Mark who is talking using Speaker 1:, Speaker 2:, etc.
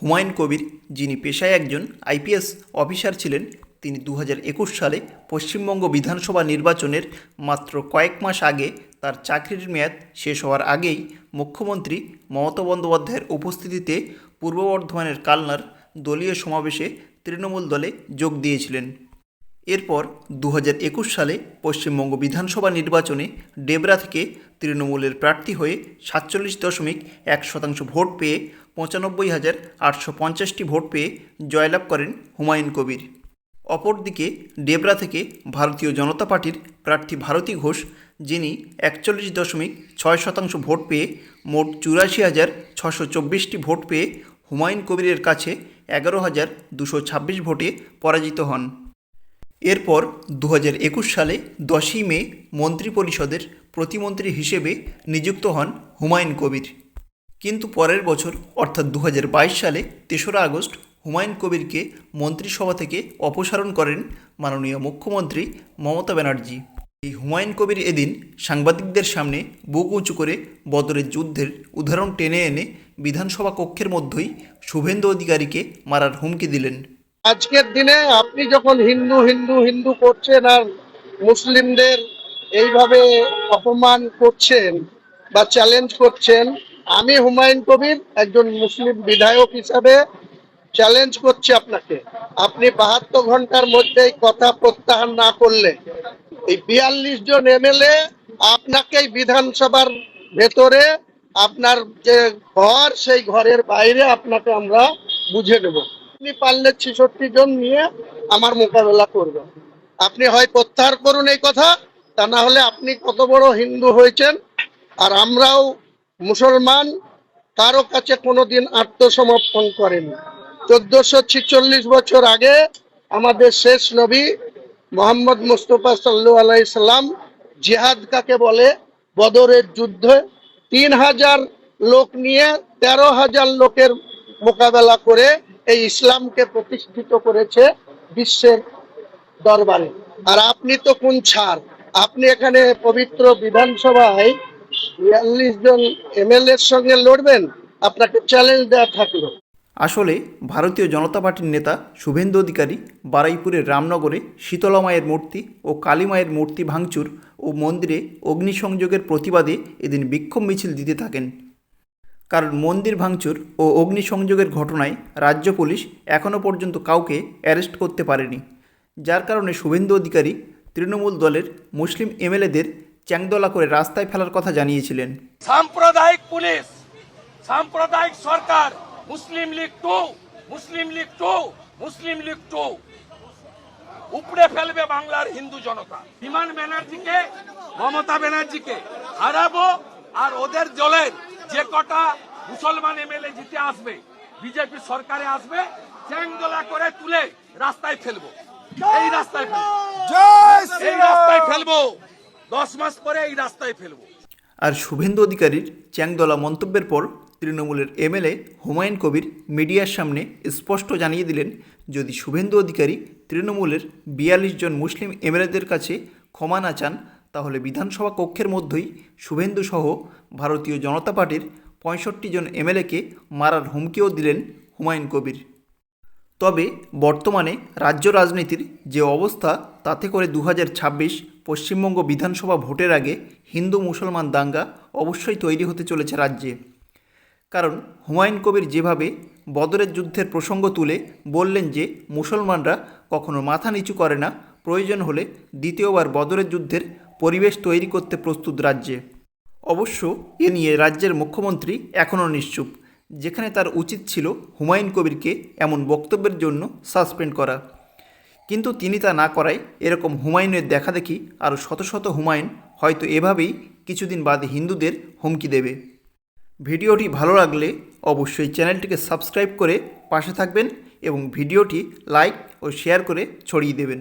Speaker 1: হুমায়ুন কবির, যিনি পেশায় একজন আইপিএস অফিসার ছিলেন, তিনি 2021 সালে পশ্চিমবঙ্গ বিধানসভা নির্বাচনের মাত্র কয়েক মাস আগে তার চাকরির মেয়াদ শেষ হওয়ার আগেই মুখ্যমন্ত্রী মমতা বন্দ্যোপাধ্যায়ের উপস্থিতিতে পূর্ব বর্ধমানের কালনার দলীয় সমাবেশে তৃণমূল দলে যোগ দিয়েছিলেন। এরপর 2021 সালে পশ্চিমবঙ্গ বিধানসভা নির্বাচনে ডেবরা থেকে তৃণমূলের প্রার্থী হয়ে 47.1% ভোট পেয়ে 95,850টি ভোট পেয়ে জয়লাভ করেন হুমায়ুন কবির। অপরদিকে ডেবরা থেকে ভারতীয় জনতা পার্টির প্রার্থী ভারতী ঘোষ, যিনি 41.6% ভোট পেয়ে মোট 84,624টি ভোট পেয়ে হুমায়ুন কবিরের কাছে 11,226 ভোটে পরাজিত হন। এরপর 2021 সালে 10ই মে মন্ত্রিপরিষদের প্রতিমন্ত্রী হিসেবে নিযুক্ত হন হুমায়ুন কবির। কিন্তু পরের বছর অর্থাৎ 2022 সালে 3রা আগস্ট হুমায়ুন কবিরকে মন্ত্রিসভা থেকে অপসারণ করেন মাননীয় মুখ্যমন্ত্রী মমতা ব্যানার্জি। এই হুমায়ুন কবির এদিন সাংবাদিকদের সামনে বুক উঁচু করে বদরের যুদ্ধের উদাহরণ টেনে এনে বিধানসভা কক্ষের মধ্যেই শুভেন্দু অধিকারীকে মারার হুমকি দিলেন।
Speaker 2: আজকের দিনে আপনি যখন হিন্দু হিন্দু হিন্দু করছেন আর মুসলিমদের এইভাবে অপমান করছেন বা চ্যালেঞ্জ করছেন, আমি হুমায়ুন কবির একজন মুসলিম বিধায়ক হিসাবে চ্যালেঞ্জ করছি আপনাকে। আপনি 72 ঘন্টার মধ্যে এই কথা প্রত্যাহার না করলে এই 42 জন এমএলএ আপনাকে বিধানসভার ভেতরে আপনার যে ঘর, সেই ঘরের বাইরে আপনাকে আমরা বুঝে নেব। আপনি পারলে 66 জন নিয়ে আমার মোকাবেলা করবেন। আপনি হয় প্রত্যাহার করুন এই কথা, তা না হলে আপনি কত বড় হিন্দু হয়েছেন, আর আমরাও মুসলমান, কারো কাছে কোনোদিন আত্মসমর্পণ করেন। 1446 বছর আগে আমাদের শেষ নবী মোহাম্মদ মুস্তাফা সাল্লাল্লাহু আলাইহি সাল্লাম জিহাদ কাকে বলে, বদরের যুদ্ধে 3000 লোক নিয়ে 13,000 লোকের মোকাবেলা করে এই ইসলামকে প্রতিষ্ঠিত করেছে বিশ্বের দরবারে। আর আপনি তো কোন ছাড়, আপনি এখানে পবিত্র বিধানসভায় 42 জন এমএলএর সঙ্গে লড়বেন? আপনাকে চ্যালেঞ্জ দেওয়া থাকলো।
Speaker 1: আসলে ভারতীয় জনতা পার্টির নেতা শুভেন্দু অধিকারী বারুইপুরের রামনগরে শীতলা মায়ের মূর্তি ও কালী মায়ের মূর্তি ভাঙচুর ও মন্দিরে অগ্নিসংযোগের প্রতিবাদে এদিন বিক্ষোভ মিছিল দিতে থাকেন। কারণ মন্দির ভাঙচুর ও অগ্নিসংযোগের ঘটনায় রাজ্য পুলিশ এখনও পর্যন্ত কাউকে অ্যারেস্ট করতে পারেনি, যার কারণে শুভেন্দু অধিকারী তৃণমূল দলের মুসলিম এমএলএদের চ্যাংদোলা করে রাস্তায় ফেলার কথা জানিয়েছিলেন।
Speaker 3: সাম্প্রদায়িক পুলিশ, সাম্প্রদায়িক সরকার, মুসলিম লীগ 2, মুসলিম লীগ 2, মুসলিম লীগ 2 উপড়ে ফেলবে বাংলার হিন্দু জনতা। বিমান ব্যানার্জিকে, মমতা ব্যানার্জিকে হারাবো, আর ওদের দলের যে কটা মুসলমান এমএলএ জিতে আসবে, বিজেপি সরকারে আসবে, চ্যাংদোলা করে তুলে রাস্তায় ফেলবো। এই রাস্তায় ফেলবো, এই রাস্তায় ফেলবো, 10 মাস পরে এই রাস্তায় ফেলবো।
Speaker 1: আর শুভেন্দু অধিকারীর চ্যাংদোলা মন্তব্যের পর তৃণমূলের এমএলএ হুমায়ুন কবির মিডিয়ার সামনে স্পষ্ট জানিয়ে দিলেন, যদি শুভেন্দু অধিকারী তৃণমূলের 42 জন মুসলিম এমএলএদের কাছে ক্ষমা না চান, তাহলে বিধানসভা কক্ষের মধ্যেই শুভেন্দু সহ ভারতীয় জনতা পার্টির 65 জন এমএলএকে মারার হুমকিও দিলেন হুমায়ুন কবির। তবে বর্তমানে রাজ্য রাজনীতির যে অবস্থা, তাতে করে 2026 পশ্চিমবঙ্গ বিধানসভা ভোটের আগে হিন্দু মুসলমান দাঙ্গা অবশ্যই তৈরি হতে চলেছে রাজ্যে। কারণ হুমায়ুন কবির যেভাবে বদরের যুদ্ধের প্রসঙ্গ তুলে বললেন যে মুসলমানরা কখনো মাথা নিচু করে না, প্রয়োজন হলে দ্বিতীয়বার বদরের যুদ্ধের পরিবেশ তৈরি করতে প্রস্তুত রাজ্যে। অবশ্য এ নিয়ে রাজ্যের মুখ্যমন্ত্রী এখনও নিশ্চুপ, যেখানে তার উচিত ছিল হুমায়ুন কবিরকে এমন বক্তব্যের জন্য সাসপেন্ড করা। কিন্তু তিনি তা না করায় এরকম হুমায়ুনের দেখাদেখি আরও শত শত হুমায়ুন হয়তো এভাবেই কিছুদিন বাদে হিন্দুদের হুমকি দেবে। ভিডিওটি ভালো লাগলে অবশ্যই চ্যানেলটিকে সাবস্ক্রাইব করে পাশে থাকবেন এবং ভিডিওটি লাইক ও শেয়ার করে ছড়িয়ে দেবেন।